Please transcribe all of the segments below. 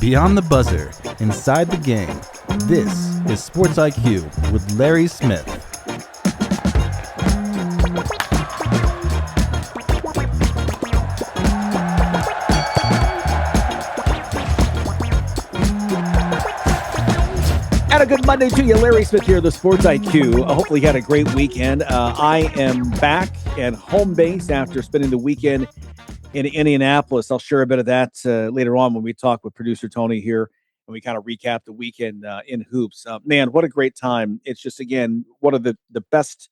Beyond the buzzer, inside the game, this is Sports IQ with Larry Smith. And a good Monday to you. Larry Smith here, the Sports IQ. Hopefully you had a great weekend. I am back at home base after spending the weekend in Indianapolis. I'll share a bit of that later on when we talk with producer Tony here and we kind of recap the weekend in hoops. Man, what a great time. It's just, again, one of the best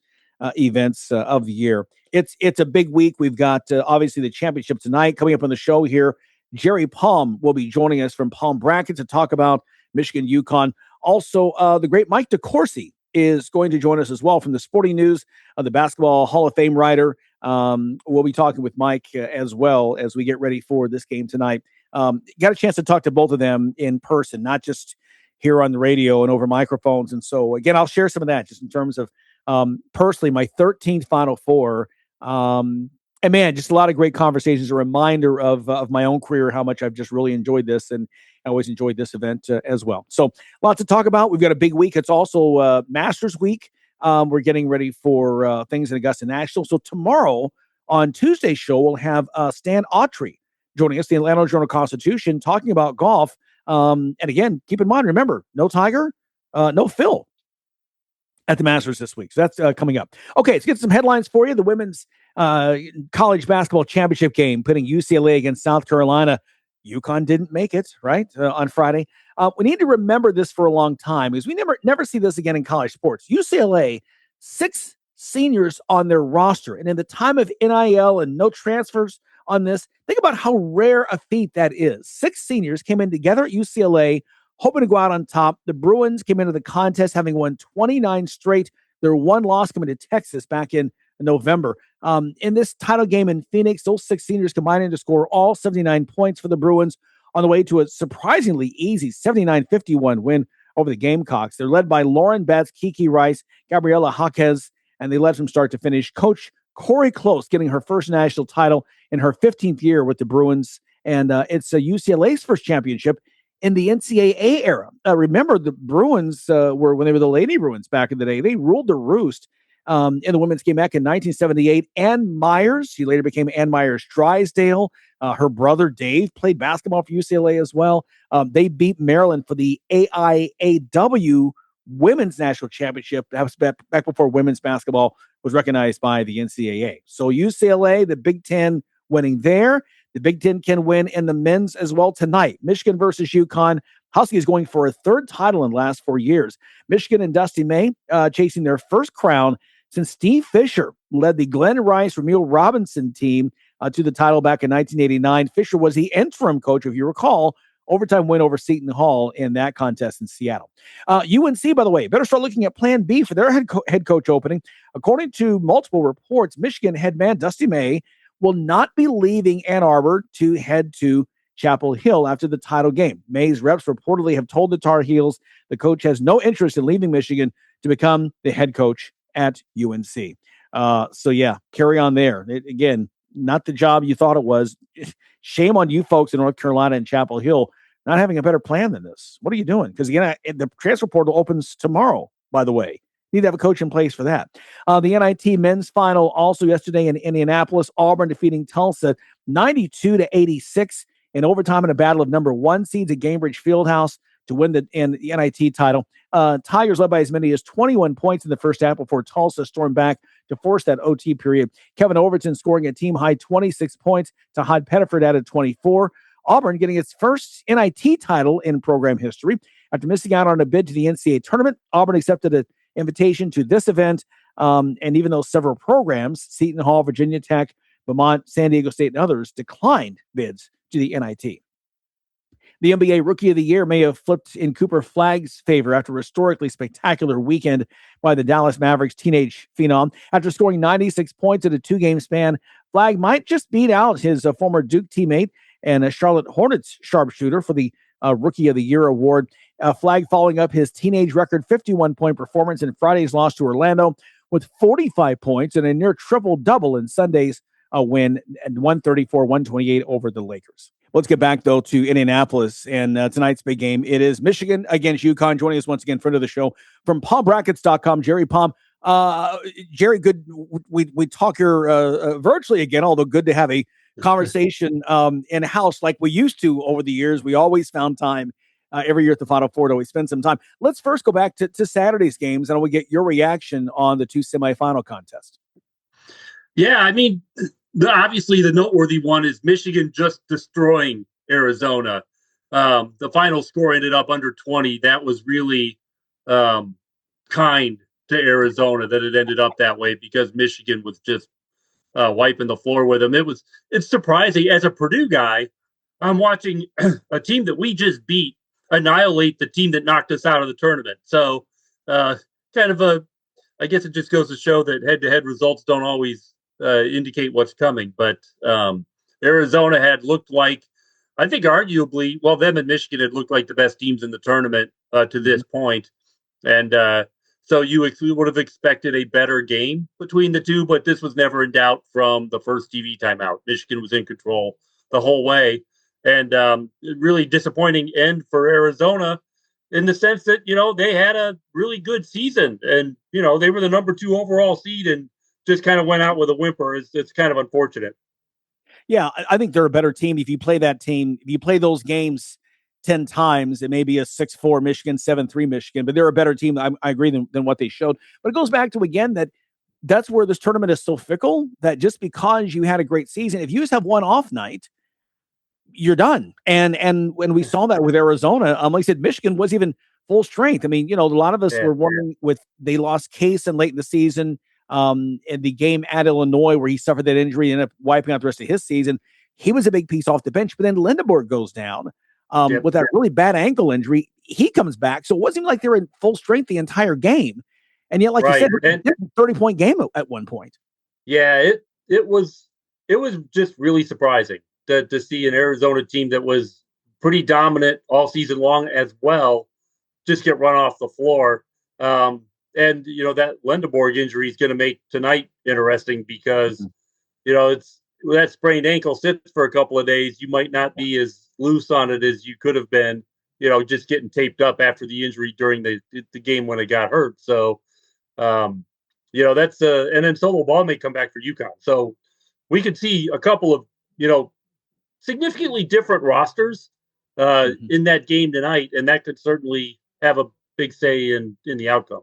events of the year. It's a big week. We've got, obviously, the championship tonight. Coming up on the show here, Jerry Palm will be joining us from Palm Bracket to talk about Michigan, UConn. Also, the great Mike DeCourcy is going to join us as well from the Sporting News, the Basketball Hall of Fame writer. We'll be talking with Mike as well as we get ready for this game tonight. Got a chance to talk to both of them in person, not just here on the radio and over microphones. And so, again, I'll share some of that just in terms of personally my 13th Final Four. And, man, just a lot of great conversations, a reminder of my own career, how much I've just really enjoyed this, and I always enjoyed this event as well. So lots to talk about. We've got a big week. It's also Masters Week. We're getting ready for things in Augusta National. So tomorrow on Tuesday's show, we'll have Stan Autry joining us, the Atlanta Journal-Constitution, talking about golf. And again, keep in mind, remember, no Tiger, no Phil at the Masters this week. So that's coming up. Okay, let's get some headlines for you. The women's college basketball championship game pitting UCLA against South Carolina. UConn didn't make it, right, on Friday. We need to remember this for a long time because we never see this again in college sports. UCLA, 6 seniors on their roster. And in the time of NIL and no transfers on this, think about how rare a feat that is. 6 seniors came in together at UCLA, hoping to go out on top. The Bruins came into the contest having won 29 straight. Their one loss coming to Texas back in November. In this title game in Phoenix, those 6 seniors combining to score all 79 points for the Bruins on the way to a surprisingly easy 79-51 win over the Gamecocks. They're led by Lauren Betts, Kiki Rice, Gabriela Jaquez, and they led from start to finish. Coach Corey Close getting her first national title in her 15th year with the Bruins, and it's UCLA's first championship in the NCAA era. Remember, the Bruins were, when they were the Lady Bruins back in the day, they ruled the roost in the women's game back in 1978. Ann Myers, she later became Ann Myers Drysdale. Her brother Dave played basketball for UCLA as well. They beat Maryland for the AIAW Women's National Championship. That was back before women's basketball was recognized by the NCAA. So UCLA, the Big Ten winning there. The Big Ten can win in the men's as well tonight. Michigan versus UConn. Huskies going for a 3rd title in the last 4 years. Michigan and Dusty May chasing their first crown since Steve Fisher led the Glenn Rice, Ramil Robinson team to the title back in 1989. Fisher was the interim coach, if you recall, overtime win over Seton Hall in that contest in Seattle. UNC, by the way, better start looking at Plan B for their head coach opening. According to multiple reports, Michigan head man Dusty May will not be leaving Ann Arbor to head to Chapel Hill after the title game. May's reps reportedly have told the Tar Heels the coach has no interest in leaving Michigan to become the head coach at UNC. So, yeah, carry on there. Again, not the job you thought it was. Shame on you folks in North Carolina and Chapel Hill not having a better plan than this. What are you doing? Because, again, the transfer portal opens tomorrow, by the way. Need to have a coach in place for that. The NIT men's final also yesterday in Indianapolis. Auburn defeating Tulsa 92-86 in overtime in a battle of number 1 seeds at Gainbridge Fieldhouse to win the NIT title. Tigers led by as many as 21 points in the first half before Tulsa stormed back to force that OT period. Kevin Overton scoring a team-high 26 points to Hod Pettiford added 24. Auburn getting its first NIT title in program history. After missing out on a bid to the NCAA tournament, Auburn accepted an invitation to this event. And even though several programs, Seton Hall, Virginia Tech, Vermont, San Diego State, and others, declined bids to the NIT. The NBA Rookie of the Year may have flipped in Cooper Flagg's favor after a historically spectacular weekend by the Dallas Mavericks teenage phenom. After scoring 96 points in a 2-game span, Flagg might just beat out his former Duke teammate and a Charlotte Hornets sharpshooter for the Rookie of the Year award. Flagg following up his teenage record 51-point performance in Friday's loss to Orlando with 45 points and a near triple-double in Sunday's win at 134-128 over the Lakers. Let's get back, though, to Indianapolis and tonight's big game. It is Michigan against UConn. Joining us once again, friend of the show from PalmBrackets.com, Jerry Palm. Jerry, good. We talk here virtually again, although good to have a conversation in-house like we used to over the years. We always found time every year at the Final Four to always spend some time. Let's first go back to Saturday's games, and we'll get your reaction on the two semifinal contests. Yeah, I mean, obviously the noteworthy one is Michigan just destroying Arizona. The final score ended up under 20. That was really kind to Arizona that it ended up that way, because Michigan was just wiping the floor with them. It's surprising. As a Purdue guy, I'm watching a team that we just beat annihilate the team that knocked us out of the tournament. So I guess it just goes to show that head-to-head results don't always indicate what's coming. But Arizona had looked like, I think arguably, well, them and Michigan had looked like the best teams in the tournament to this point. And so you would have expected a better game between the two, but this was never in doubt from the first TV timeout. Michigan was in control the whole way. And really disappointing end for Arizona in the sense that, they had a really good season. And, they were the number 2 overall seed and just kind of went out with a whimper. It's kind of unfortunate. Yeah, I think they're a better team. If you play that team, if you play those games 10 times, it may be a 6-4 Michigan, 7-3 Michigan, but they're a better team. I agree than what they showed. But it goes back to, again, that's where this tournament is so fickle, that just because you had a great season, if you just have one off night, you're done. And when we saw that with Arizona, like I said, Michigan was even full strength. I mean, a lot of us were wondering they lost Case late in the season. In the game at Illinois where he suffered that injury and ended up wiping out the rest of his season, he was a big piece off the bench. But then Lindenborg goes down with that really bad ankle injury. He comes back. So it wasn't like they were in full strength the entire game. And yet, like you said, it was a 30-point game at one point. Yeah, it was just really surprising to see an Arizona team that was pretty dominant all season long as well just get run off the floor. And, that Lindenborg injury is going to make tonight interesting because, it's that sprained ankle sits for a couple of days. You might not be as loose on it as you could have been, just getting taped up after the injury during the game when it got hurt. So, that's and then Solo Ball may come back for UConn. So we could see a couple of, significantly different rosters in that game tonight. And that could certainly have a big say in the outcome.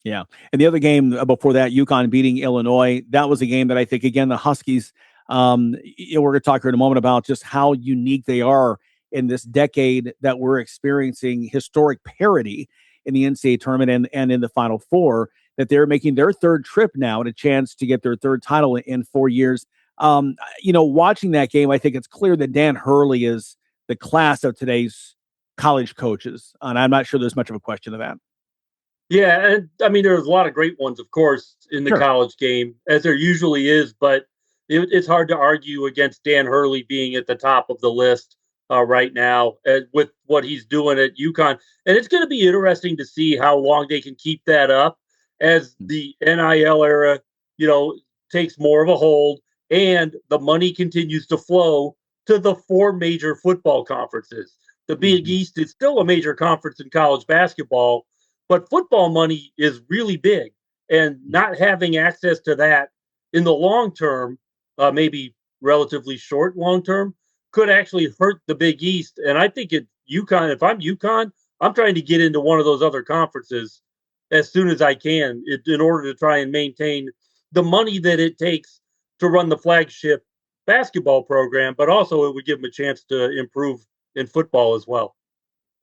Yeah. And the other game before that, UConn beating Illinois, that was a game that I think, again, the Huskies, we're going to talk here in a moment about just how unique they are in this decade that we're experiencing historic parity in the NCAA tournament and in the Final Four, that they're making their third trip now and a chance to get their third title in 4 years. Watching that game, I think it's clear that Dan Hurley is the class of today's college coaches. And I'm not sure there's much of a question of that. Yeah, and I mean, there's a lot of great ones, of course, in the college game, as there usually is, but it's hard to argue against Dan Hurley being at the top of the list right now with what he's doing at UConn. And it's going to be interesting to see how long they can keep that up as the NIL era, takes more of a hold and the money continues to flow to the 4 major football conferences. The Big East is still a major conference in college basketball, but football money is really big, and not having access to that in the long term, maybe relatively short long term, could actually hurt the Big East. And I think UConn, if I'm UConn, I'm trying to get into one of those other conferences as soon as I can in order to try and maintain the money that it takes to run the flagship basketball program, but also it would give them a chance to improve in football as well.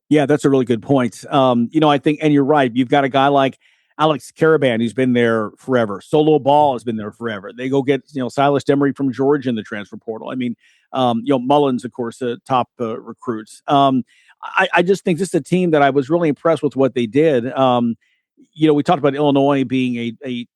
Yeah, that's a really good point. I think, and you're right, you've got a guy like Alex Caravan, who's been there forever. Solo Ball has been there forever. They go get, Silas Demery from Georgia in the transfer portal. I mean, Mullins, of course, top recruits. I just think this is a team that I was really impressed with what they did. We talked about Illinois being a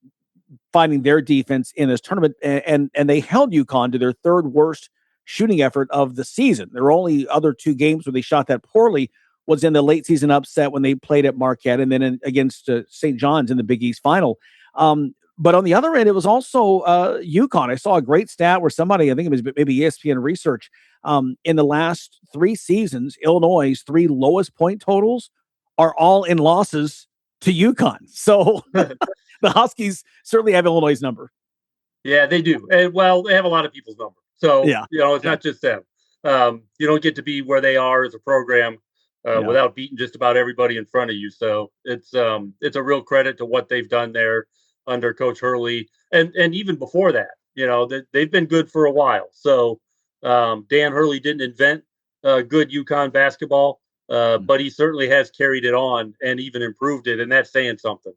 finding their defense in this tournament, and they held UConn to their third worst shooting effort of the season. There were only other 2 games where they shot that poorly, was in the late season upset when they played at Marquette, and then against St. John's in the Big East final. But on the other end, it was also UConn. I saw a great stat where somebody, I think it was maybe ESPN Research, in the last 3 seasons, Illinois' 3 lowest point totals are all in losses to UConn. So the Huskies certainly have Illinois' number. Yeah, they do. And well, they have a lot of people's number. So, Yeah. it's not just them. You don't get to be where they are as a program without beating just about everybody in front of you. So it's a real credit to what they've done there under Coach Hurley. And even before that, they've been good for a while. So Dan Hurley didn't invent good UConn basketball, but he certainly has carried it on and even improved it. And that's saying something.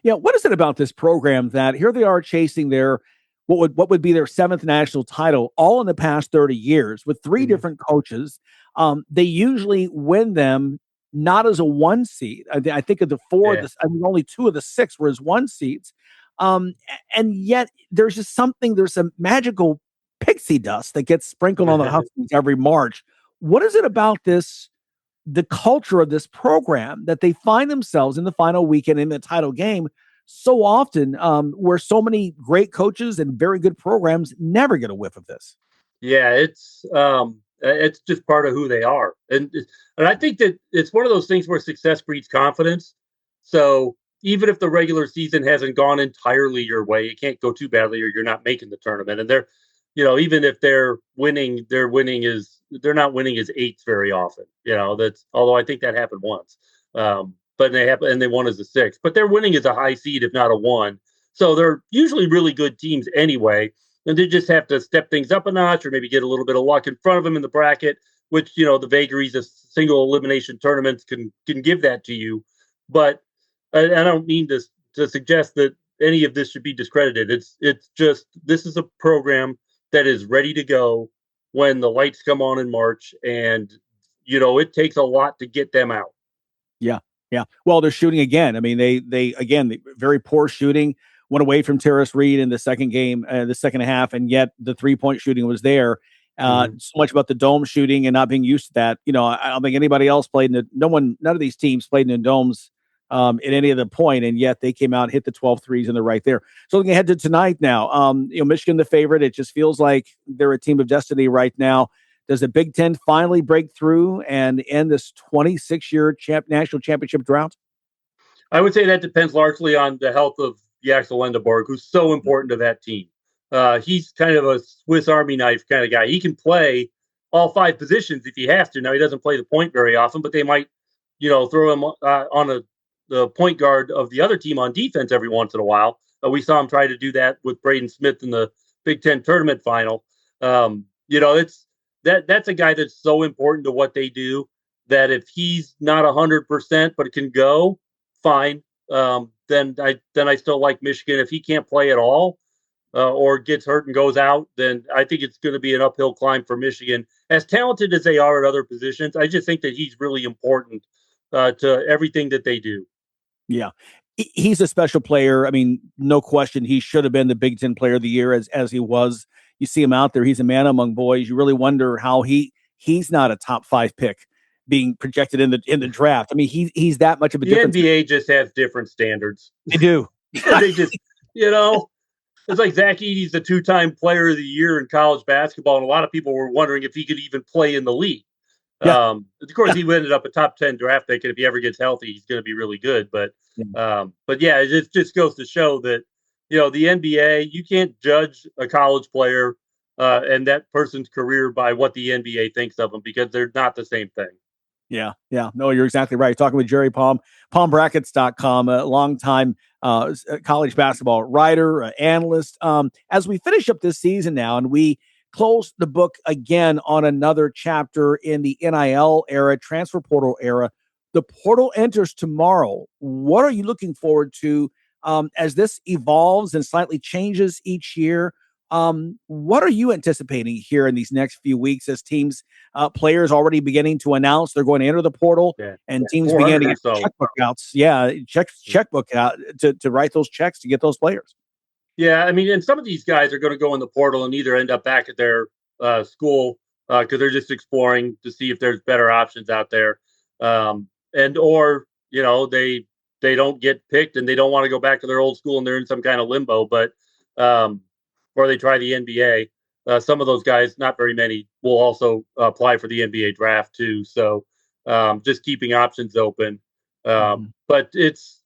Yeah, what is it about this program that here they are chasing their what would be their 7th national title all in the past 30 years with 3 different coaches? They usually win them not as a 1 seed. I think of the 4, only 2 of the 6 were as 1 seeds. And yet there's just something, there's some magical pixie dust that gets sprinkled on the Huskies every March. What is it about the culture of this program that they find themselves in the final weekend in the title game so often, where so many great coaches and very good programs never get a whiff of this? Yeah, it's just part of who they are, and I think that it's one of those things where success breeds confidence. So even if the regular season hasn't gone entirely your way, it can't go too badly, or you're not making the tournament. And even if they're winning, they're not winning as 8s very often. That's although I think that happened once. But they won as a 6. But they're winning as a high seed, if not a 1. So they're usually really good teams anyway, and they just have to step things up a notch, or maybe get a little bit of luck in front of them in the bracket, which the vagaries of single elimination tournaments can give that to you. But I don't mean to suggest that any of this should be discredited. It's just this is a program that is ready to go when the lights come on in March, and it takes a lot to get them out. Yeah. Yeah. Well, they're shooting again. I mean, they again, very poor shooting, went away from Terrace Reed in the second game, the second half, and yet the 3-point shooting was there. So much about the dome shooting and not being used to that. I don't think anybody else played none of these teams played in domes in any of the point, and yet they came out and hit the 12 threes, and they're right there. So looking ahead to tonight now, Michigan the favorite. It just feels like they're a team of destiny right now. Does the Big Ten finally break through and end this 26-year national championship drought? I would say that depends largely on the health of Axel Lendeborg, who's so important to that team. He's kind of a Swiss Army knife kind of guy. He can play all 5 positions if he has to. Now, he doesn't play the point very often, but they might, throw him on the point guard of the other team on defense every once in a while. We saw him try to do that with Braden Smith in the Big Ten tournament final. That's a guy that's so important to what they do that if he's not 100%, but it can go, fine. Then I still like Michigan. If he can't play at all or gets hurt and goes out, then I think it's going to be an uphill climb for Michigan. As talented as they are at other positions, I just think that he's really important to everything that they do. Yeah. He's a special player. I mean, no question. He should have been the Big Ten Player of the Year as he was. You see him out there. He's a man among boys. You really wonder how he's not a top 5 pick being projected in the draft. I mean, he's that much of a difference. The NBA just has different standards. They do. They just, it's like Zach Edey's the 2-time Player of the Year in college basketball, and a lot of people were wondering if he could even play in the league. Yeah. Of course, he ended up a top 10 draft pick, and if he ever gets healthy, he's going to be really good. But it just goes to show that the NBA, you can't judge a college player and that person's career by what the NBA thinks of them, because they're not the same thing. Yeah. Yeah. No, you're exactly right. Talking with Jerry Palm, palmbrackets.com, a longtime college basketball writer, analyst. As we finish up this season now, and we close the book again on another chapter in the NIL era, transfer portal era, the portal enters tomorrow. What are you looking forward to as this evolves and slightly changes each year? What are you anticipating here in these next few weeks as teams, players already beginning to announce they're going to enter the portal, and teams beginning to get checkbook outs? Yeah, checkbook out to write those checks to get those players. Yeah, I mean, and some of these guys are going to go in the portal and either end up back at their school because they're just exploring to see if there's better options out there, or they they don't get picked and they don't want to go back to their old school and they're in some kind of limbo, but or they try the NBA. Some of those guys, not very many, will also apply for the NBA draft too. So just keeping options open. But it's,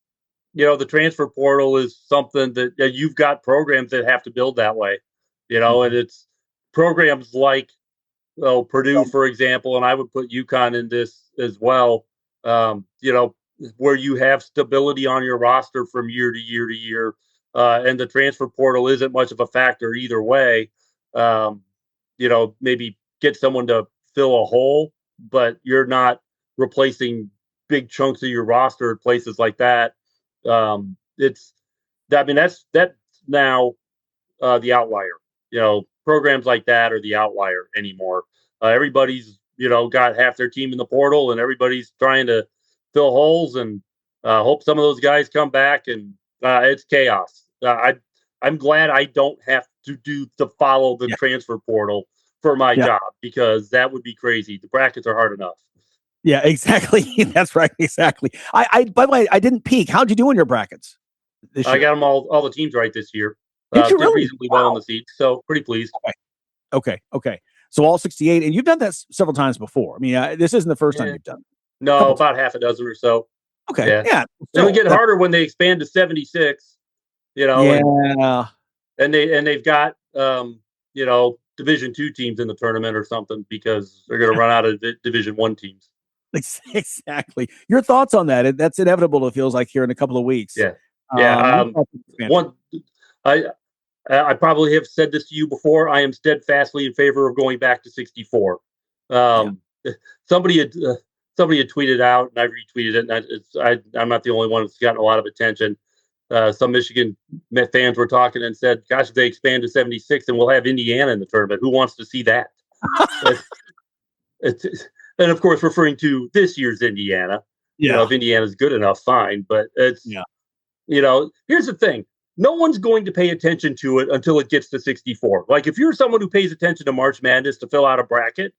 the transfer portal is something that you've got programs that have to build that way, and it's programs like Purdue, for example, and I would put UConn in this as well, where you have stability on your roster from year to year to year. And the transfer portal isn't much of a factor either way. Maybe get someone to fill a hole, but you're not replacing big chunks of your roster at places like that. That's now the outlier. Programs like that are the outlier anymore. Everybody's, got half their team in the portal, and everybody's trying to fill holes and hope some of those guys come back, and it's chaos. I'm glad I don't have to follow the transfer portal for my job, because that would be crazy. The brackets are hard enough. Yeah, exactly. That's right. Exactly. By the way, I didn't peek. How'd you do in your brackets this year? I got them all the teams right this year. Did you really? Reasonably well on the seats, so pretty pleased. Okay. So all 68, and you've done that several times before. I mean, this isn't the first time you've done it. No, about half a dozen or so. Okay. Yeah. It'll get harder when they expand to 76. And they've got Division II teams in the tournament or something, because they're going to run out of Division I teams. Exactly. Your thoughts on that? That's inevitable. It feels like here in a couple of weeks. I probably have said this to you before. I am steadfastly in favor of going back to 64. Somebody had tweeted out, and I retweeted it. And I'm not the only one that's gotten a lot of attention. Some Michigan fans were talking and said, "Gosh, if they expand to 76, and we'll have Indiana in the tournament. Who wants to see that?" And of course, referring to this year's Indiana. If Indiana's good enough, fine. But it's here's the thing. No one's going to pay attention to it until it gets to 64. Like, if you're someone who pays attention to March Madness to fill out a bracket,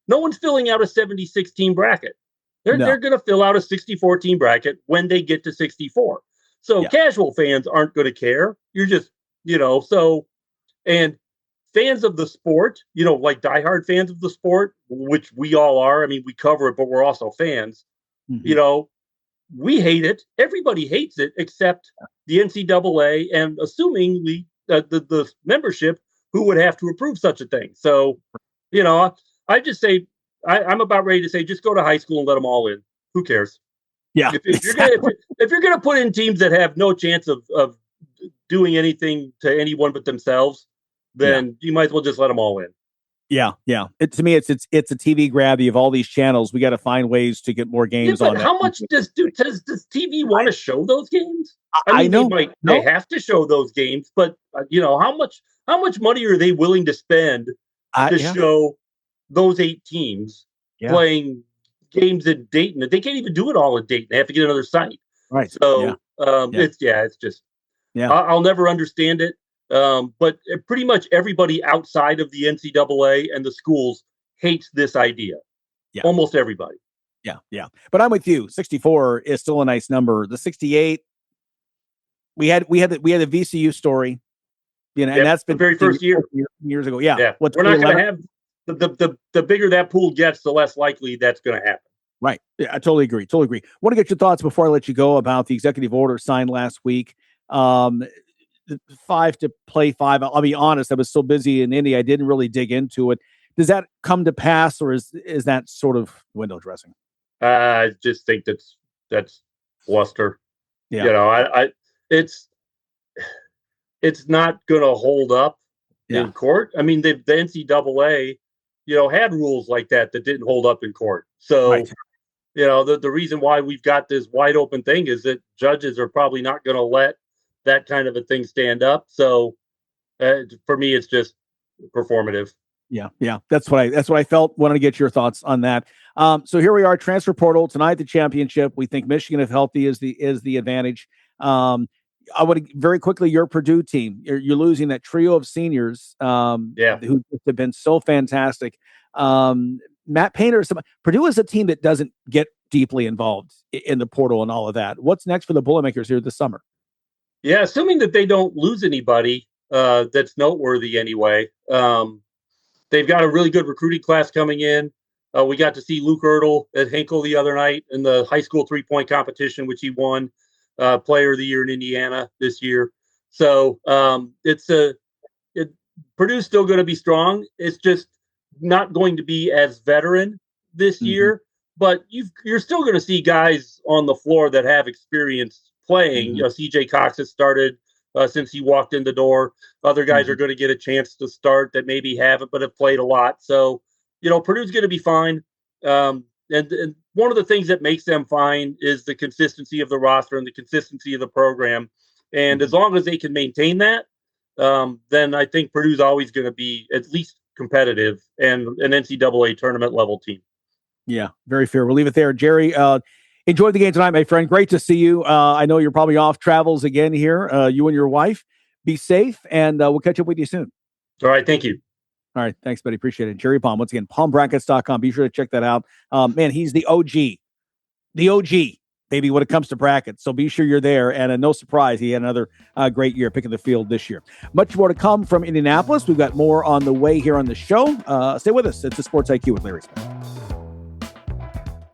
no one's filling out a 76-team bracket. They're going to fill out a 64-team bracket when they get to 64. So casual fans aren't going to care. You're just, and fans of the sport, like diehard fans of the sport, which we all are. I mean, we cover it, but we're also fans. We hate it. Everybody hates it except the NCAA, and assumingly the membership, who would have to approve such a thing. So, I just say I'm about ready to say just go to high school and let them all in. Who cares? Yeah. If you're gonna put in teams that have no chance of doing anything to anyone but themselves, then you might as well just let them all in. Yeah. To me, it's a TV grab. You have all these channels. We got to find ways to get more games on. How much does TV want to show those games? I know they have to show those games, but how much money are they willing to spend to show those 8 teams playing games in Dayton? They can't even do it all in Dayton. They have to get another site. Right. So it's just I'll never understand it. But pretty much everybody outside of the NCAA and the schools hates this idea. Yeah. Almost everybody. Yeah. But I'm with you. 64 is still a nice number. The 68, we had the VCU story, and that's been the very first years ago. Yeah. We're not going to have the bigger that pool gets, the less likely that's going to happen. Right. Yeah, I totally agree. Want to get your thoughts before I let you go about the executive order signed last week. 5 to play 5. I'll be honest, I was so busy in Indy, I didn't really dig into it. Does that come to pass, or is that sort of window dressing? I just think that's bluster. Yeah. It's not going to hold up in court. I mean, the NCAA, had rules like that didn't hold up in court. So, the reason why we've got this wide open thing is that judges are probably not going to let that kind of a thing stand up. So for me, it's just performative. Yeah. That's what I felt. Wanted to get your thoughts on that. So here we are, transfer portal tonight, the championship. We think Michigan, if healthy, is the advantage. I would very quickly, your Purdue team, you're losing that trio of seniors who have been so fantastic. Matt Painter, Purdue is a team that doesn't get deeply involved in the portal and all of that. What's next for the Boilermakers here this summer? Yeah, assuming that they don't lose anybody that's noteworthy anyway. They've got a really good recruiting class coming in. We got to see Luke Ertl at Hinkle the other night in the high school 3-point competition, which he won Player of the Year in Indiana this year. So Purdue's still going to be strong. It's just not going to be as veteran this year, but you're still going to see guys on the floor that have experience playing. CJ Cox has started since he walked in the door. Other guys are going to get a chance to start that maybe haven't, but have played a lot. So, Purdue's going to be fine. And one of the things that makes them fine is the consistency of the roster and the consistency of the program. And as long as they can maintain that, then I think Purdue's always going to be at least competitive and an NCAA tournament level team. Yeah, very fair. We'll leave it there. Jerry, enjoy the game tonight, my friend. Great to see you. I know you're probably off travels again here, you and your wife. Be safe, and we'll catch up with you soon. All right, thank you. All right, thanks, buddy. Appreciate it. Jerry Palm, once again, palmbrackets.com. Be sure to check that out. Man, he's the OG. The OG, baby, when it comes to brackets. So be sure you're there. And no surprise, he had another great year picking the field this year. Much more to come from Indianapolis. We've got more on the way here on the show. Stay with us. It's the Sports IQ with Larry Smith.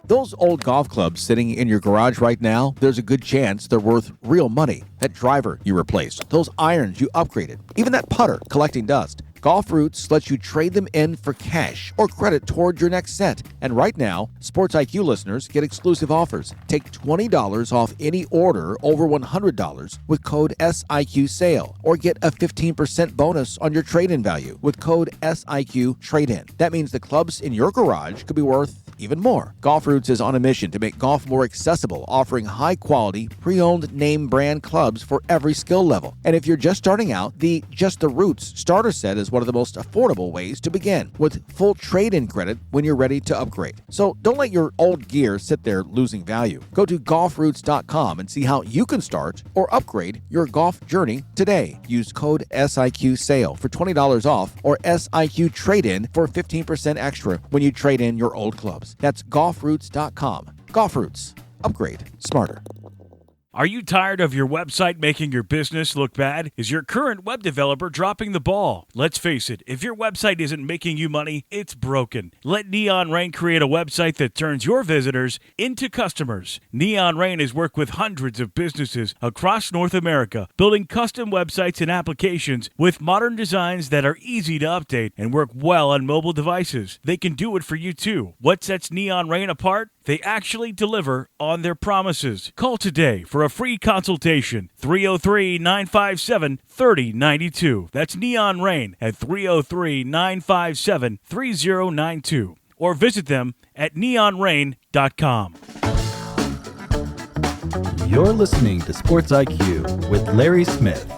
Those old golf clubs sitting in your garage right now, there's a good chance they're worth real money. That driver you replaced, those irons you upgraded, even that putter collecting dust. Golf Roots lets you trade them in for cash or credit toward your next set. And right now, Sports IQ listeners get exclusive offers. Take $20 off any order over $100 with code SIQSALE, or get a 15% bonus on your trade-in value with code SIQTRADE-IN. That means the clubs in your garage could be worth even more. Golf Roots is on a mission to make golf more accessible, offering high-quality, pre-owned name brand clubs for every skill level. And if you're just starting out, the Just the Roots starter set is one of the most affordable ways to begin, with full trade-in credit when you're ready to upgrade. So don't let your old gear sit there losing value. Go to golfroots.com and see how you can start or upgrade your golf journey today. Use code SIQSALE for $20 off or SIQ Trade-In for 15% extra when you trade in your old clubs. That's golfroots.com. Golf Roots. Upgrade smarter. Are you tired of your website making your business look bad? Is your current web developer dropping the ball? Let's face it, if your website isn't making you money, it's broken. Let Neon Rain create a website that turns your visitors into customers. Neon Rain has worked with hundreds of businesses across North America, building custom websites and applications with modern designs that are easy to update and work well on mobile devices. They can do it for you too. What sets Neon Rain apart? They actually deliver on their promises. Call today for a free consultation. 303-957-3092. That's Neon Rain at 303-957-3092. Or visit them at neonrain.com. You're listening to Sports IQ with Larry Smith.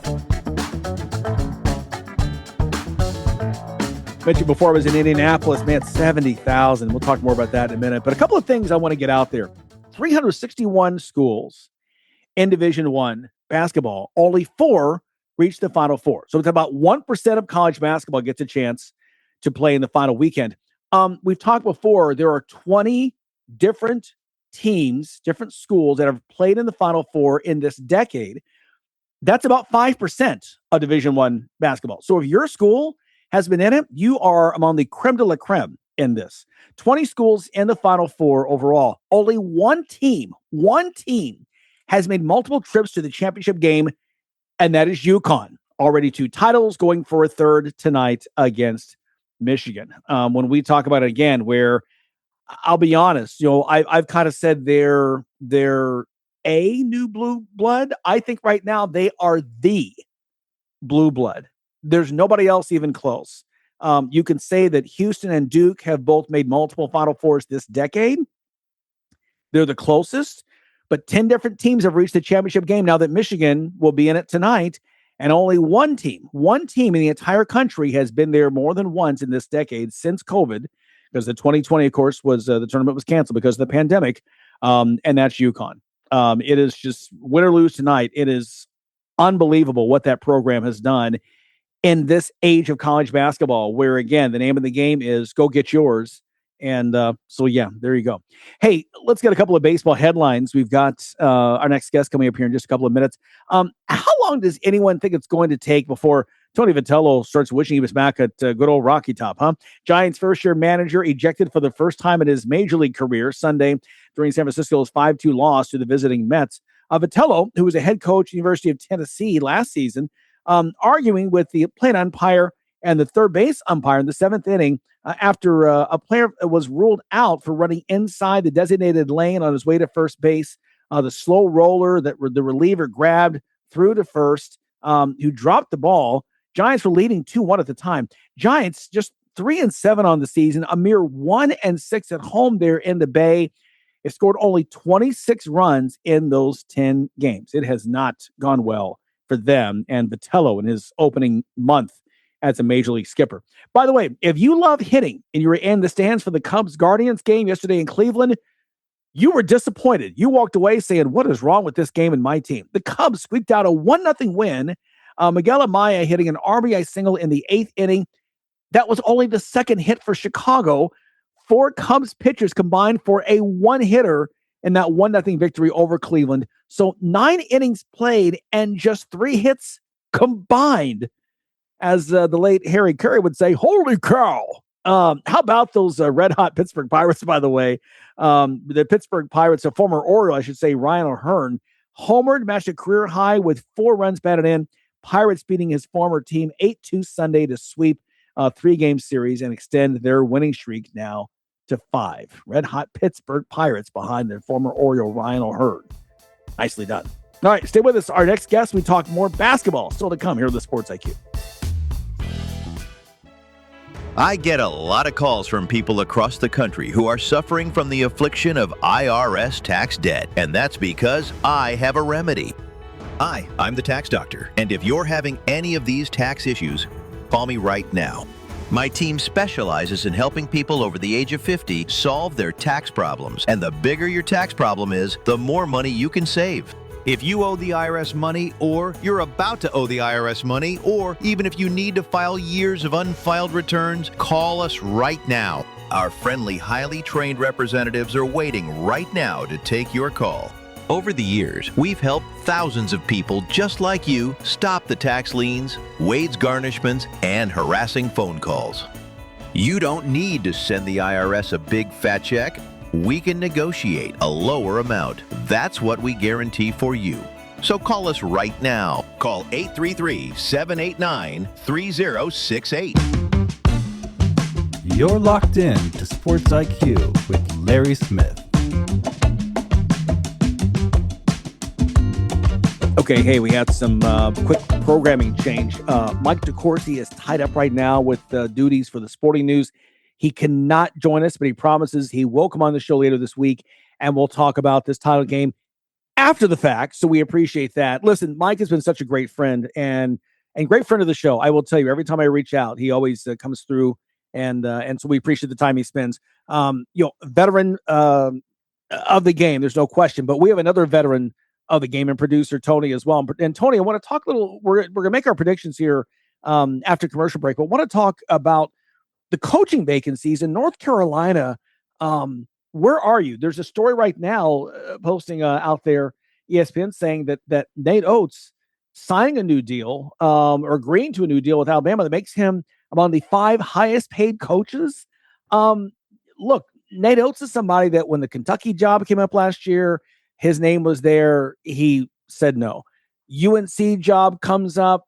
Mentioned before I was in Indianapolis, man, 70,000. We'll talk more about that in a minute. But a couple of things I want to get out there. 361 schools in Division I basketball. Only 4 reached the Final Four. So it's about 1% of college basketball gets a chance to play in the final weekend. We've talked before, there are 20 different teams, different schools that have played in the Final Four in this decade. That's about 5% of Division I basketball. So if your school has been in it, you are among the creme de la creme in this. 20 schools in the Final Four overall. Only one team has made multiple trips to the championship game, and that is UConn. Already 2 titles, going for a third tonight against Michigan. When we talk about it again, where I'll be honest, I've kind of said they're a new blue blood. I think right now they are the blue blood. There's nobody else even close. You can say that Houston and Duke have both made multiple Final Fours this decade. They're the closest, but 10 different teams have reached the championship game now that Michigan will be in it tonight. And only one team in the entire country has been there more than once in this decade since COVID, because the 2020, of course, was the tournament was canceled because of the pandemic. And that's UConn. It is just win or lose tonight. It is unbelievable what that program has done in this age of college basketball, where, again, the name of the game is go get yours. And yeah, there you go. Hey, let's get a couple of baseball headlines. We've got our next guest coming up here in just a couple of minutes. How long does anyone think it's going to take before Tony Vitello starts wishing he was back at good old Rocky Top, huh? Giants first-year manager ejected for the first time in his major league career Sunday during San Francisco's 5-2 loss to the visiting Mets. Vitello, who was a head coach at the University of Tennessee last season, arguing with the plate umpire and the third base umpire in the seventh inning after a player was ruled out for running inside the designated lane on his way to first base. The slow roller that the reliever grabbed through to first, who dropped the ball. Giants were leading 2-1 at the time. Giants just 3-7 on the season, a mere 1-6 at home there in the Bay. It scored only 26 runs in those 10 games. It has not gone well for them and Vitello in his opening month as a major league skipper. By the way, if you love hitting and you were in the stands for the Cubs-Guardians game yesterday in Cleveland, you were disappointed. You walked away saying, what is wrong with this game and my team? The Cubs squeaked out a 1-0 win. Miguel Amaya hitting an RBI single in the 8th inning. That was only the second hit for Chicago. 4 Cubs pitchers combined for a one-hitter in that 1-0 victory over Cleveland. So 9 innings played and just 3 hits combined. As the late Harry Curry would say, holy cow. How about those red-hot Pittsburgh Pirates, by the way? The Pittsburgh Pirates, a former Oriole, I should say, Ryan O'Hearn, homered, matched a career high with 4 runs batted in. Pirates beating his former team 8-2 Sunday to sweep a 3-game series and extend their winning streak now to 5. Red-hot Pittsburgh Pirates behind their former Oriole, Ryan O'Hearn. Nicely done. All right, stay with us. Our next guest, we talk more basketball. Still to come here with the Sports IQ. I get a lot of calls from people across the country who are suffering from the affliction of IRS tax debt, and that's because I have a remedy. Hi, I'm the tax doctor, and if you're having any of these tax issues, call me right now. My team specializes in helping people over the age of 50 solve their tax problems, and the bigger your tax problem is, the more money you can save. If you owe the IRS money, or you're about to owe the IRS money, or even if you need to file years of unfiled returns, call us right now. Our friendly, highly trained representatives are waiting right now to take your call. Over the years, we've helped thousands of people just like you stop the tax liens, wage garnishments, and harassing phone calls. You don't need to send the IRS a big fat check. We can negotiate a lower amount. That's what we guarantee for you. So call us right now. Call 833-789-3068. You're locked in to Sports IQ with Larry Smith. Okay, hey, we have some quick programming change. Mike DeCourcy is tied up right now with duties for the Sporting News. He cannot join us, but he promises he will come on the show later this week, and we'll talk about this title game after the fact, so we appreciate that. Listen, Mike has been such a great friend and great friend of the show. I will tell you, every time I reach out, he always comes through, and so we appreciate the time he spends. Veteran of the game, there's no question, but we have another veteran of the game and producer, Tony, as well. And Tony, I want to talk a little, we're going to make our predictions here after commercial break, but want to talk about the coaching vacancies in North Carolina. Where are you? There's a story right now posting out there, ESPN, saying that Nate Oates signing a new deal or agreeing to a new deal with Alabama that makes him among the 5 highest paid coaches. Look, Nate Oates is somebody that when the Kentucky job came up last year, his name was there. He said no. UNC job comes up.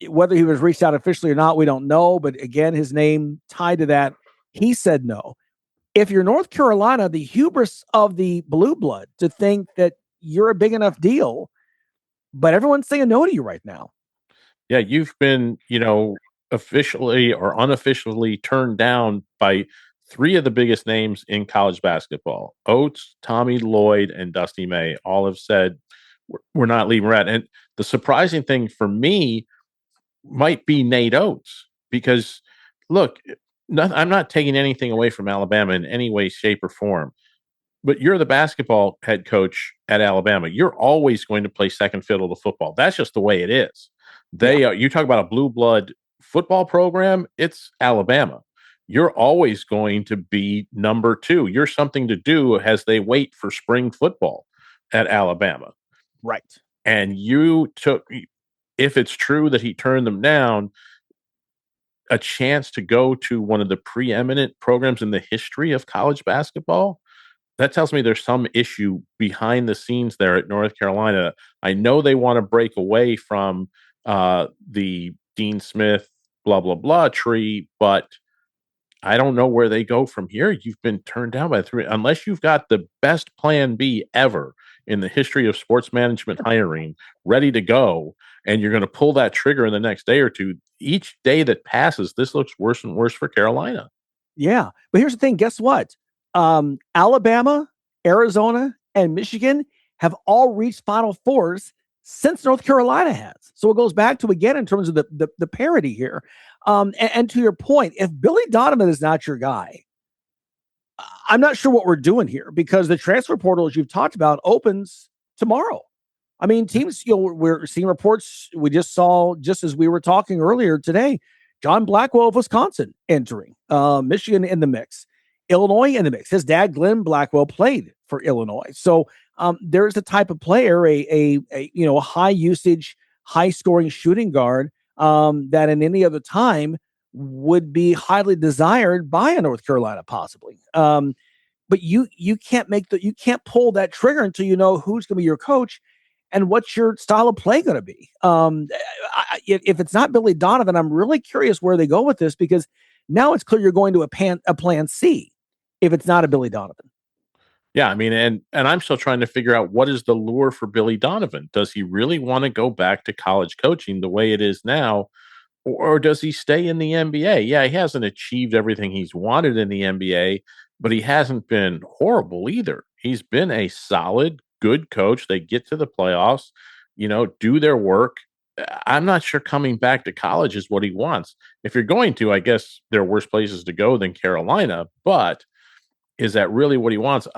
Whether he was reached out officially or not, we don't know. But again, his name tied to that. He said no. If you're North Carolina, the hubris of the blue blood to think that you're a big enough deal, but everyone's saying no to you right now. Yeah, you've been, officially or unofficially turned down by 3 of the biggest names in college basketball. Oates, Tommy Lloyd, and Dusty May all have said, we're not leaving Red. And the surprising thing for me might be Nate Oates, because look, I'm not taking anything away from Alabama in any way, shape, or form, but you're the basketball head coach at Alabama. You're always going to play second fiddle to football. That's just the way it is. You talk about a blue blood football program, it's Alabama. you're always going to be number 2. You're something to do as they wait for spring football at Alabama. Right. And if it's true that he turned them down, a chance to go to one of the preeminent programs in the history of college basketball, that tells me there's some issue behind the scenes there at North Carolina. I know they want to break away from the Dean Smith, blah, blah, blah tree, but I don't know where they go from here. You've been turned down by 3, unless you've got the best plan B ever in the history of sports management hiring ready to go, and you're going to pull that trigger in the next day or two. Each day that passes, this looks worse and worse for Carolina. Yeah. But here's the thing. Guess what? Alabama, Arizona, and Michigan have all reached Final Fours since North Carolina has. So it goes back to, again, in terms of the parity here. And to your point, if Billy Donovan is not your guy, I'm not sure what we're doing here, because the transfer portal, as you've talked about, opens tomorrow. I mean, teams, we're seeing reports. We just saw, just as we were talking earlier today, John Blackwell of Wisconsin entering, Michigan in the mix, Illinois in the mix. His dad, Glenn Blackwell, played for Illinois. So there's the type of player, a high usage, high scoring shooting guard that in any other time would be highly desired by a North Carolina, possibly. But you can't you can't pull that trigger until you know who's going to be your coach and what's your style of play going to be. If it's not Billy Donovan, I'm really curious where they go with this, because now it's clear you're going to a plan C if it's not a Billy Donovan. Yeah, I mean, and I'm still trying to figure out what is the lure for Billy Donovan. Does he really want to go back to college coaching the way it is now, or does he stay in the NBA? Yeah, he hasn't achieved everything he's wanted in the NBA, but he hasn't been horrible either. He's been a solid, good coach. They get to the playoffs, do their work. I'm not sure coming back to college is what he wants. If you're going to, I guess there are worse places to go than Carolina, but is that really what he wants?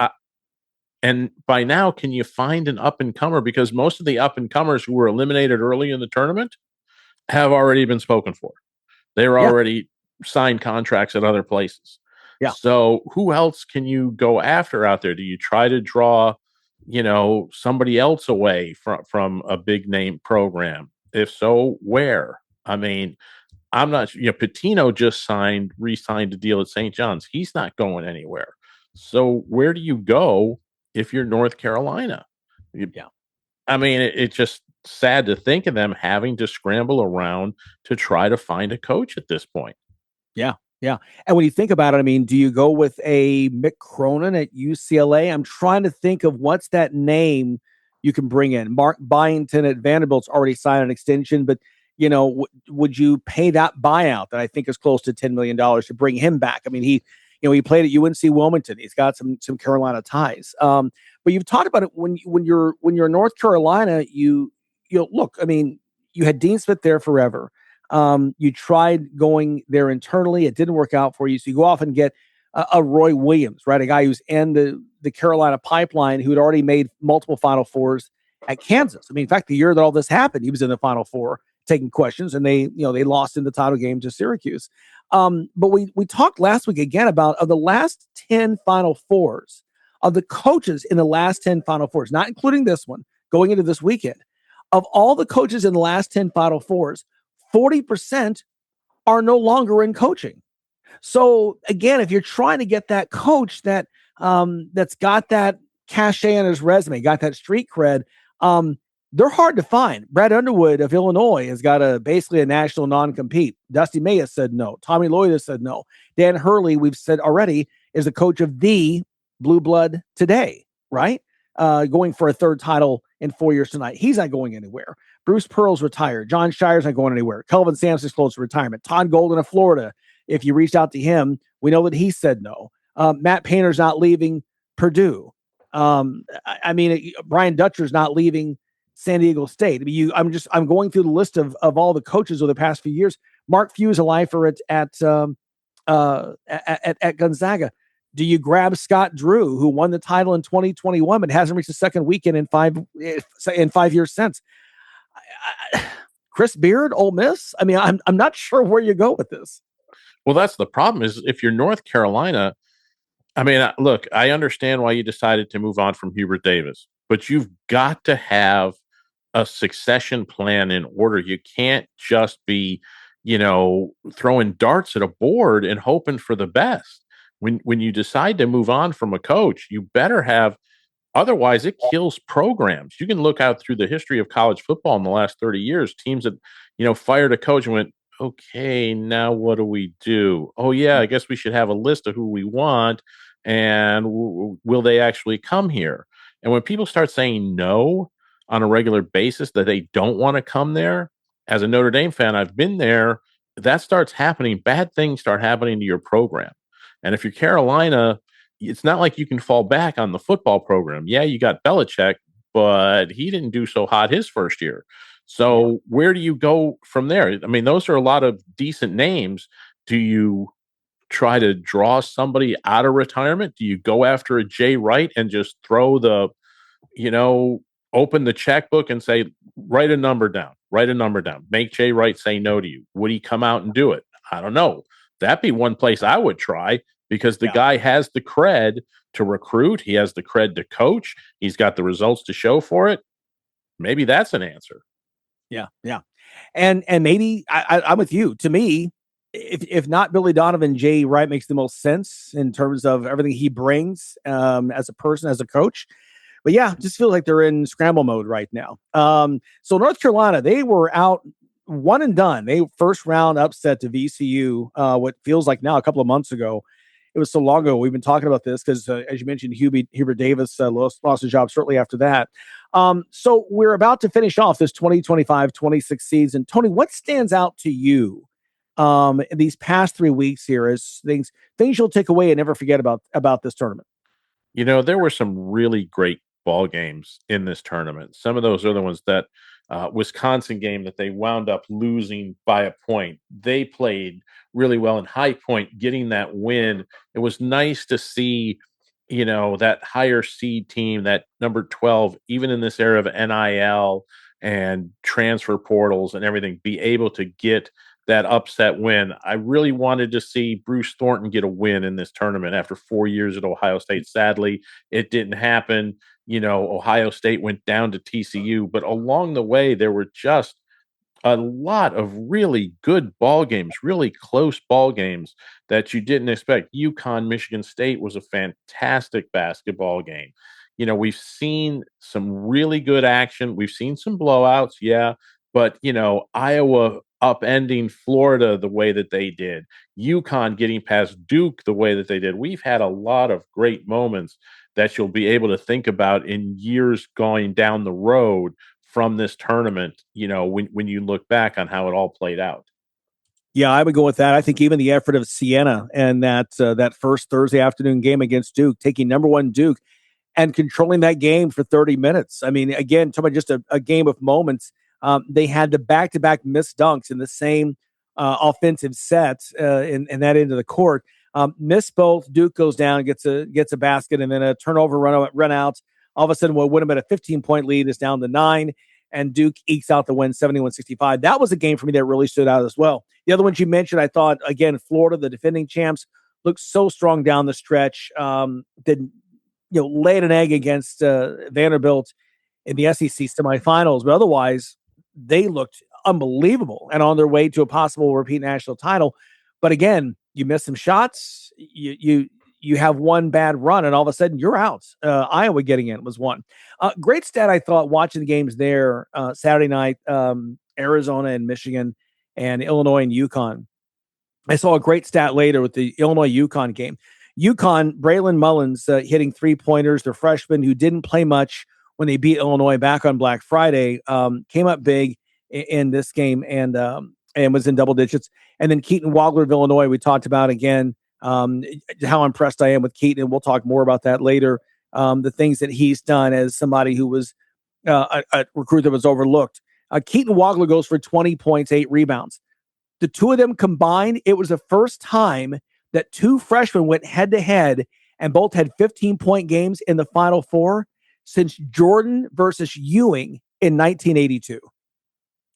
And by now, can you find an up-and-comer? Because most of the up-and-comers who were eliminated early in the tournament have already been spoken for. They're already signed contracts at other places. Yeah. So who else can you go after out there? Do you try to draw, somebody else away from a big name program? If so, where? I mean, I'm not sure. Pitino just re-signed a deal at St. John's. He's not going anywhere. So where do you go if you're North Carolina? I mean, it's just sad to think of them having to scramble around to try to find a coach at this point. Yeah. Yeah. And when you think about it, I mean, do you go with a Mick Cronin at UCLA? I'm trying to think of what's that name you can bring in. Mark Byington at Vanderbilt's already signed an extension, but would you pay that buyout that I think is close to $10 million to bring him back? I mean, he played at UNC Wilmington. He's got some Carolina ties. But you've talked about it when you're North Carolina, you look, I mean, you had Dean Smith there forever. You tried going there internally. It didn't work out for you. So you go off and get a Roy Williams, right? A guy who's in the Carolina pipeline, who had already made multiple Final Fours at Kansas. I mean, in fact, the year that all this happened, he was in the Final Four taking questions, and they lost in the title game to Syracuse. But we talked last week again about, of the last 10 Final Fours, of the coaches in the last 10 Final Fours, not including this one, going into this weekend, of all the coaches in the last 10 Final Fours, 40% are no longer in coaching. So again, if you're trying to get that coach that that's got that cachet on his resume, got that street cred, they're hard to find. Brad Underwood of Illinois has got basically a national non-compete. Dusty May has said no. Tommy Lloyd has said no. Dan Hurley, we've said already, is the coach of the Blue Blood today, right? Going for a third title in 4 years tonight. He's not going anywhere. Bruce Pearl's retired. John Shire's not going anywhere. Kelvin Sampson's close to retirement. Todd Golden of Florida, if you reached out to him, we know that he said no. Matt Painter's not leaving Purdue. I mean, Brian Dutcher's not leaving San Diego State. I mean, I'm going through the list of all the coaches over the past few years. Mark Few's a lifer at Gonzaga. Do you grab Scott Drew, who won the title in 2021 but hasn't reached the second weekend in 5 years since? Chris Beard, Ole Miss. I mean, I'm not sure where you go with this. Well, that's the problem is if you're North Carolina, I mean, look, I understand why you decided to move on from Hubert Davis, but you've got to have a succession plan in order. You can't just be, throwing darts at a board and hoping for the best. When you decide to move on from a coach, you better have. Otherwise, it kills programs. You can look out through the history of college football in the last 30 years. Teams that, fired a coach and went, okay, now what do we do? Oh, yeah, I guess we should have a list of who we want. And will they actually come here? And when people start saying no on a regular basis, that they don't want to come there, as a Notre Dame fan, I've been there. That starts happening. Bad things start happening to your program. And if you're Carolina, it's not like you can fall back on the football program. Yeah, you got Belichick, but he didn't do so hot his first year. So where do you go from there? I mean, those are a lot of decent names. Do you try to draw somebody out of retirement? Do you go after a Jay Wright and just throw open the checkbook and say, write a number down, make Jay Wright say no to you? Would he come out and do it? I don't know. That'd be one place I would try, because the guy has the cred to recruit. He has the cred to coach. He's got the results to show for it. Maybe that's an answer. Yeah. And maybe I'm with you. To me, if not Billy Donovan, Jay Wright makes the most sense in terms of everything he brings as a person, as a coach. But yeah, just feel like they're in scramble mode right now. So North Carolina, they were out one and done. They first round upset to VCU, what feels like now a couple of months ago. It was so long ago. We've been talking about this because, as you mentioned, Hubert Davis lost his job shortly after that. So we're about to finish off this 2025-26 season. Tony, what stands out to you in these past 3 weeks here as things you'll take away and never forget about this tournament? There were some really great ball games in this tournament. Some of those are the ones that Wisconsin game that they wound up losing by a point. They played really well in High Point, getting that win. It was nice to see, that higher seed team, that number 12, even in this era of NIL and transfer portals and everything, be able to get that upset win. I really wanted to see Bruce Thornton get a win in this tournament after 4 years at Ohio State. Sadly, it didn't happen. Ohio State went down to TCU, but along the way, there were just a lot of really good ball games, really close ball games that you didn't expect. UConn, Michigan State was a fantastic basketball game. We've seen some really good action. We've seen some blowouts, yeah, but Iowa upending Florida the way that they did, UConn getting past Duke the way that they did. We've had a lot of great moments that you'll be able to think about in years going down the road from this tournament, when you look back on how it all played out. Yeah, I would go with that. I think even the effort of Siena and that first Thursday afternoon game against Duke, taking number one Duke and controlling that game for 30 minutes. I mean, again, talking about just a game of moments. They had the back-to-back missed dunks in the same offensive set in that end of the court. Miss both. Duke goes down, gets a basket, and then a turnover run out. All of a sudden, what would have been a 15-point lead is down to 9, and Duke ekes out the win 71-65. That was a game for me that really stood out as well. The other ones you mentioned, I thought, again, Florida, the defending champs, looked so strong down the stretch. Laid an egg against Vanderbilt in the SEC semifinals, but otherwise, they looked unbelievable and on their way to a possible repeat national title. But again, you miss some shots, you have one bad run, and all of a sudden you're out. Iowa getting in was one. Great stat, I thought, watching the games there Saturday night, Arizona and Michigan and Illinois and UConn. I saw a great stat later with the Illinois-UConn game. UConn, Braylon Mullins hitting three-pointers, the freshman who didn't play much when they beat Illinois back on Black Friday, came up big in this game and was in double digits. And then Keaton Wagler of Illinois, we talked about again, how impressed I am with Keaton, and we'll talk more about that later. The things that he's done as somebody who was a recruit that was overlooked. Keaton Wagler goes for 20 points, 8 rebounds. The two of them combined, it was the first time that two freshmen went head-to-head and both had 15-point games in the Final Four since Jordan versus Ewing in 1982.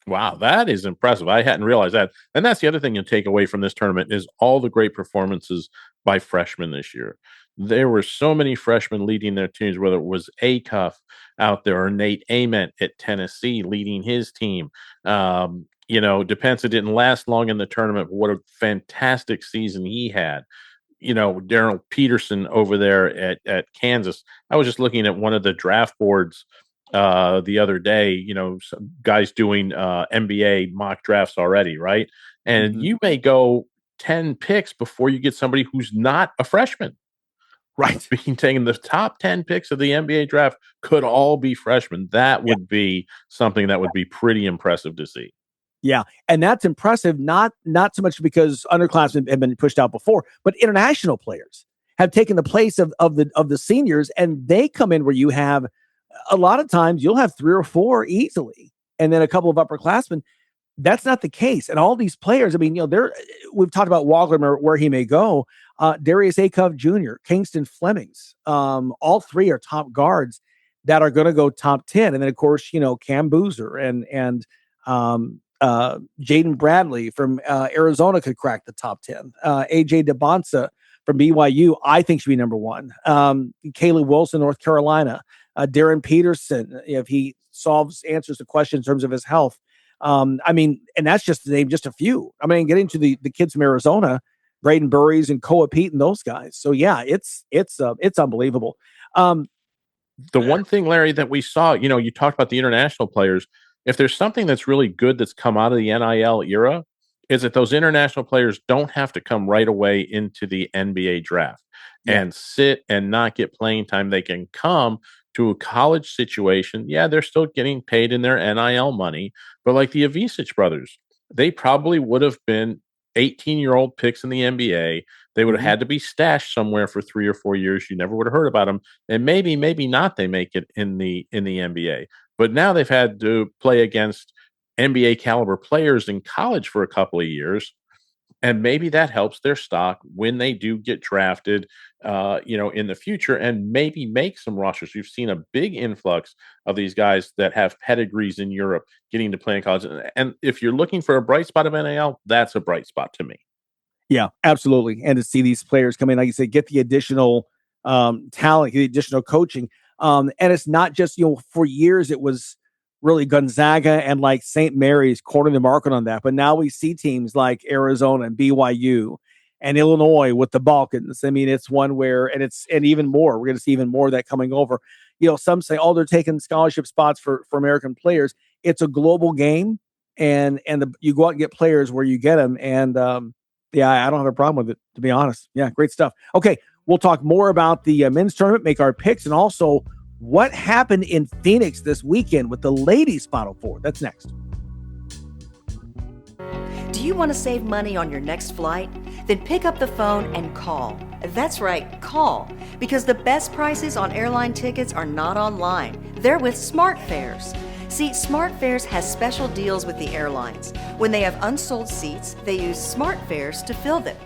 Wow, that is impressive. I hadn't realized that. And that's the other thing you take away from this tournament is all the great performances by freshmen this year. There were so many freshmen leading their teams, whether it was Acuff out there or Nate Ament at Tennessee leading his team. Depensa didn't last long in the tournament, but what a fantastic season he had. Daryl Peterson over there at Kansas. I was just looking at one of the draft boards the other day, some guys doing NBA mock drafts already, right? And you may go 10 picks before you get somebody who's not a freshman. Right. Being taken, the top 10 picks of the NBA draft could all be freshmen. That would be something that would be pretty impressive to see. Yeah, and that's impressive. Not so much because underclassmen have been pushed out before, but international players have taken the place of the seniors, and they come in where you have a lot of times you'll have 3 or 4 easily, and then a couple of upperclassmen. That's not the case. And all these players, I mean, we've talked about Wagler, where he may go. Darius Acuff Jr., Kingston Flemings, all 3 are top guards that are going to go top 10. And then, of course, Cam Boozer and Jaden Bradley from Arizona could crack the top 10. AJ DeBonsa from BYU, I think, should be number 1. Caleb Wilson, North Carolina. Darren Peterson, if he answers the question in terms of his health. And that's just to name just a few. I mean, getting to the kids from Arizona, Braden Burries and Koa Pete and those guys. So yeah, it's unbelievable. The one thing, Larry, that we saw, you talked about the international players. If there's something that's really good that's come out of the NIL era, is that those international players don't have to come right away into the NBA draft and sit and not get playing time. They can come to a college situation. Yeah, they're still getting paid in their NIL money, but like the Avicic brothers, they probably would have been 18-year-old picks in the NBA. They would have had to be stashed somewhere for 3 or 4 years. You never would have heard about them. And maybe not they make it in the NBA. But now they've had to play against NBA caliber players in college for a couple of years. And maybe that helps their stock when they do get drafted, in the future and maybe make some rosters. You've seen a big influx of these guys that have pedigrees in Europe getting to play in college. And if you're looking for a bright spot of NIL, that's a bright spot to me. Yeah, absolutely. And to see these players come in, like you said, get the additional talent, the additional coaching. And it's not just, for years it was really Gonzaga and like St. Mary's cornering the market on that. But now we see teams like Arizona and BYU and Illinois with the Balkans. I mean, it's one where, and even more, we're going to see even more of that coming over. Some say, they're taking scholarship spots for American players. It's a global game, and you go out and get players where you get them. And I don't have a problem with it, to be honest. Yeah, great stuff. Okay, we'll talk more about the men's tournament, make our picks, and also what happened in Phoenix this weekend with the ladies Final Four. That's next. Do you want to save money on your next flight? Then pick up the phone and call. That's right, call. Because the best prices on airline tickets are not online. They're with SmartFares. See, SmartFares has special deals with the airlines. When they have unsold seats, they use SmartFares to fill them.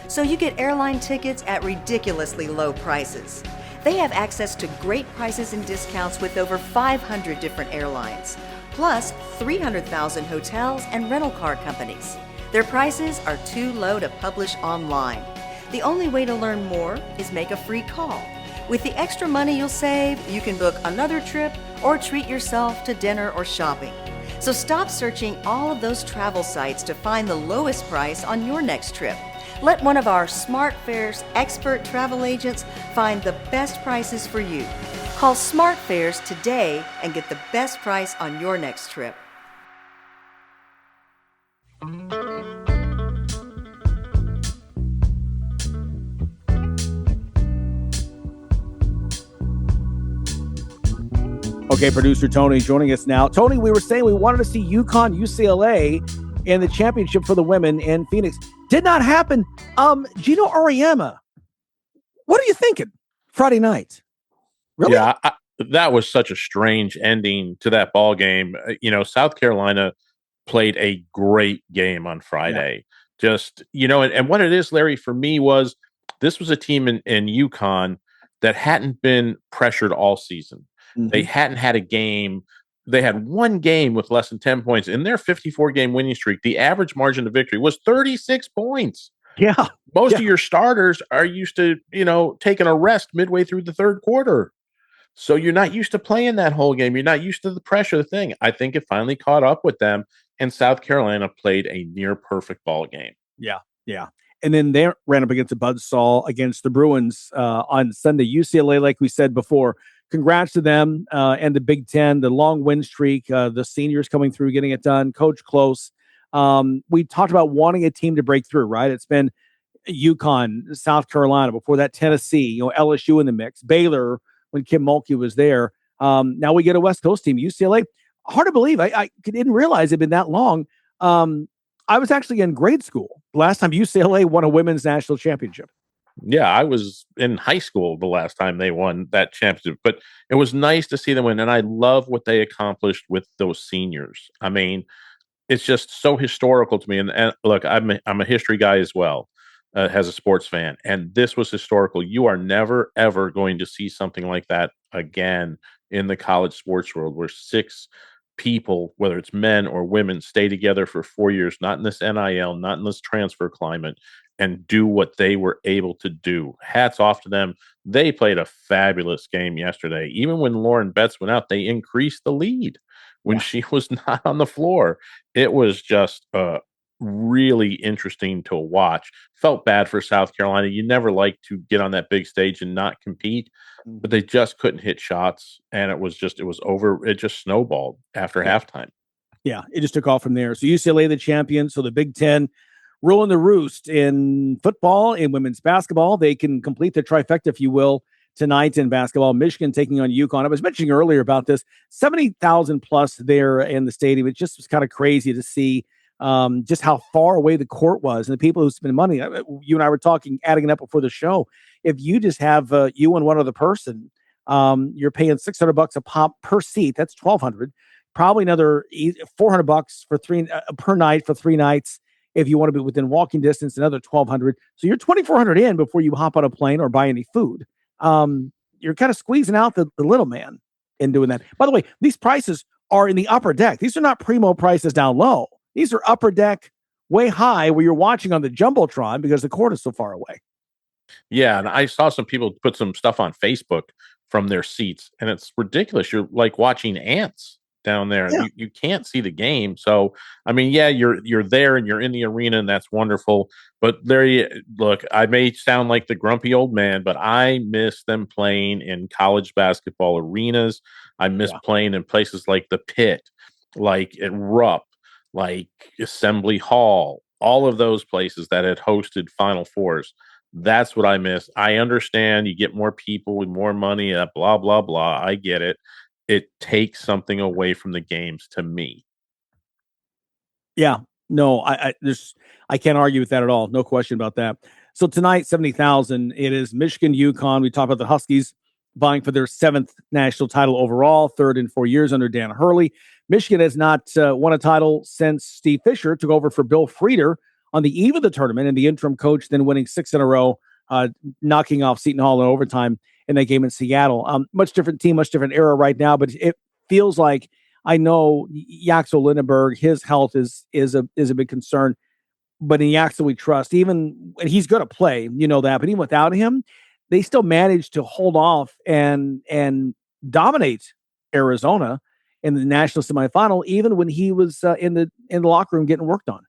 So you get airline tickets at ridiculously low prices. They have access to great prices and discounts with over 500 different airlines, plus 300,000 hotels and rental car companies. Their prices are too low to publish online. The only way to learn more is make a free call. With the extra money you'll save, you can book another trip or treat yourself to dinner or shopping. So stop searching all of those travel sites to find the lowest price on your next trip. Let one of our SmartFares expert travel agents find the best prices for you. Call SmartFares today and get the best price on your next trip. Okay, producer Tony joining us now. Tony, we were saying we wanted to see UConn, UCLA in the championship for the women in Phoenix. Did not happen. Gino Auriemma, what are you thinking Friday night? Really? Yeah, that was such a strange ending to that ball game. South Carolina played a great game on Friday. Yeah. Just, and what it is, Larry, for me was this was a team in UConn that hadn't been pressured all season. Mm-hmm. They hadn't had a game they had one game with less than 10 points. In their 54-game winning streak, the average margin of victory was 36 points. Yeah. Most of your starters are used to, taking a rest midway through the third quarter. So you're not used to playing that whole game. You're not used to the pressure thing. I think it finally caught up with them, and South Carolina played a near perfect ball game. Yeah. And then they ran up against a buzzsaw against the Bruins on Sunday. UCLA, like we said before, congrats to them and the Big Ten, the long win streak, the seniors coming through, getting it done. Coach Close. We talked about wanting a team to break through, right? It's been UConn, South Carolina, before that Tennessee, LSU in the mix, Baylor when Kim Mulkey was there. Now we get a West Coast team, UCLA. Hard to believe. I didn't realize it'd been that long. I was actually in grade school the last time UCLA won a women's national championship. Yeah, I was in high school the last time they won that championship, but it was nice to see them win. And I love what they accomplished with those seniors. I mean, it's just so historical to me. And look, I'm a history guy as well, as a sports fan. And this was historical. You are never, ever going to see something like that again in the college sports world, where 6 people, whether it's men or women, stay together for 4 years, not in this NIL, not in this transfer climate, and do what they were able to do. Hats off to them. They played a fabulous game yesterday. Even when Lauren Betts went out, they increased the lead when she was not on the floor. It was just really interesting to watch. Felt bad for South Carolina. You never like to get on that big stage and not compete, but they just couldn't hit shots, and it was over. It just snowballed after halftime. Yeah, it just took off from there. So UCLA, the champion. So the Big Ten ruling the roost in football, in women's basketball. They can complete the trifecta, if you will, tonight in basketball. Michigan taking on UConn. I was mentioning earlier about this, 70,000 plus there in the stadium. It just was kind of crazy to see just how far away the court was and the people who spend money. You and I were talking, adding it up before the show. If you just have you and one other person, you're paying $600 a pop per seat. That's $1,200. Probably another $400 for per night for 3 nights. If you want to be within walking distance, another $1,200. So you're $2,400 in before you hop on a plane or buy any food. You're kind of squeezing out the little man in doing that. By the way, these prices are in the upper deck. These are not primo prices down low. These are upper deck, way high, where you're watching on the Jumbotron because the court is so far away. Yeah, and I saw some people put some stuff on Facebook from their seats, and it's ridiculous. You're like watching ants down there. Yeah. You can't see the game. So, I mean, yeah, you're there and you're in the arena, and that's wonderful. But look, I may sound like the grumpy old man, but I miss them playing in college basketball arenas. I miss playing in places like the Pit, like at Rupp, like Assembly Hall, all of those places that had hosted Final Fours. That's what I miss. I understand you get more people with more money, blah, blah, blah. I get it. It takes something away from the games to me. Yeah, no, I can't argue with that at all. No question about that. So tonight, 70,000. It is Michigan, UConn. We talked about the Huskies vying for their 7th national title overall, 3rd in 4 years under Dan Hurley. Michigan has not won a title since Steve Fisher took over for Bill Frieder on the eve of the tournament, and the interim coach then winning 6 in a row, knocking off Seton Hall in overtime in that game in Seattle. Much different team, much different era right now, but it feels like, I know Yaxel Lindenberg, his health is a big concern, but in Yaxel we trust. Even, and he's going to play, you know that, but even without him, they still managed to hold off and dominate Arizona in the national semifinal, even when he was in the locker room getting worked on.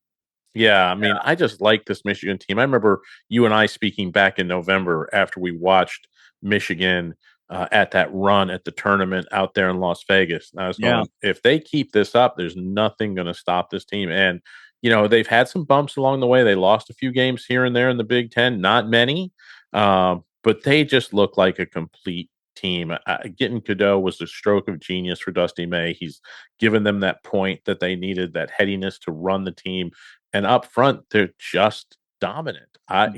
Yeah, I mean, I just like this Michigan team. I remember you and I speaking back in November after we watched Michigan at that run at the tournament out there in Las Vegas. And I was going, if they keep this up, there's nothing going to stop this team. And, they've had some bumps along the way. They lost a few games here and there in the Big Ten, not many, but they just look like a complete team. Getting Cadeau was a stroke of genius for Dusty May. He's given them that point that they needed, that headiness to run the team. And up front, they're just dominant. I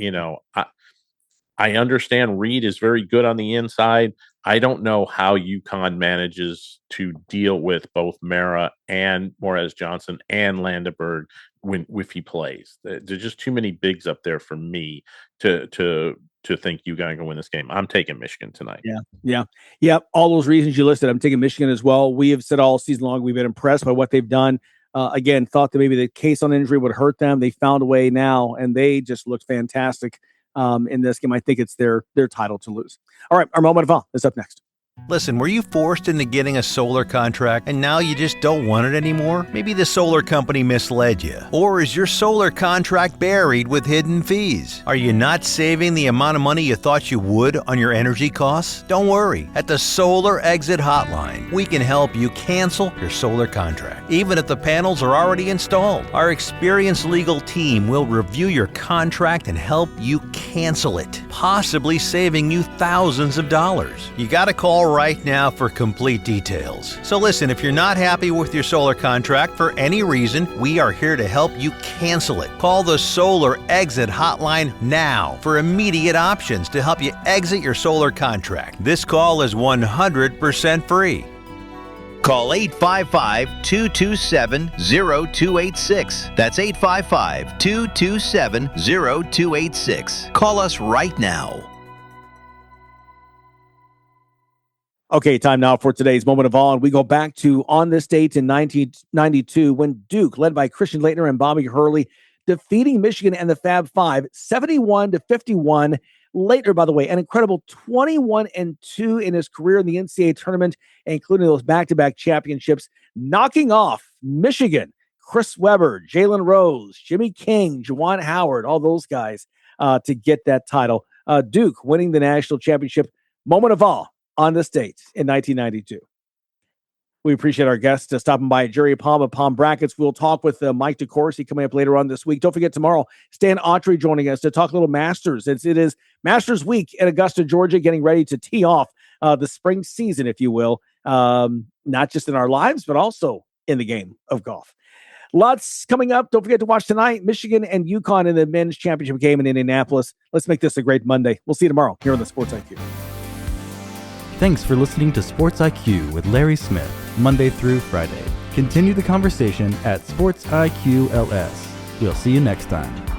understand Reed is very good on the inside. I don't know how UConn manages to deal with both Mara and Morez Johnson and Landenberg if he plays. There's just too many bigs up there for me to to think UConn can win this game. I'm taking Michigan tonight. Yeah. All those reasons you listed, I'm taking Michigan as well. We have said all season long we've been impressed by what they've done. Again, thought that maybe the case on injury would hurt them. They found a way now, and they just looked fantastic in this game. I think it's their title to lose. All right, our moment of awe is up next. Listen, were you forced into getting a solar contract and now you just don't want it anymore? Maybe the solar company misled you. Or is your solar contract buried with hidden fees? Are you not saving the amount of money you thought you would on your energy costs? Don't worry. At the Solar Exit Hotline, we can help you cancel your solar contract, even if the panels are already installed. Our experienced legal team will review your contract and help you cancel it, possibly saving you thousands of dollars. You got to call right now for complete details. So listen, if you're not happy with your solar contract for any reason, we are here to help you cancel it. Call the Solar Exit Hotline now for immediate options to help you exit your solar contract. This call is 100% free. Call 855-227-0286. That's 855-227-0286. Call us right now. Okay, time now for today's moment of awe. And we go back to on this date in 1992 when Duke, led by Christian Laettner and Bobby Hurley, defeating Michigan and the Fab Five 71-51. Laettner, by the way, an incredible 21-2 in his career in the NCAA tournament, including those back-to-back championships, knocking off Michigan, Chris Webber, Jalen Rose, Jimmy King, Juwan Howard, all those guys to get that title. Duke winning the national championship. Moment of awe on this date in 1992. We appreciate our guests stopping by. Jerry Palm of Palm Brackets. We'll talk with Mike DeCourcy coming up later on this week. Don't forget tomorrow, Stan Autry joining us to talk a little Masters. It is Masters Week in Augusta, Georgia, getting ready to tee off the spring season, if you will, not just in our lives, but also in the game of golf. Lots coming up. Don't forget to watch tonight, Michigan and UConn in the men's championship game in Indianapolis. Let's make this a great Monday. We'll see you tomorrow here on the Sports IQ. Thanks for listening to Sports IQ with Larry Smith, Monday through Friday. Continue the conversation at Sports IQ LS. We'll see you next time.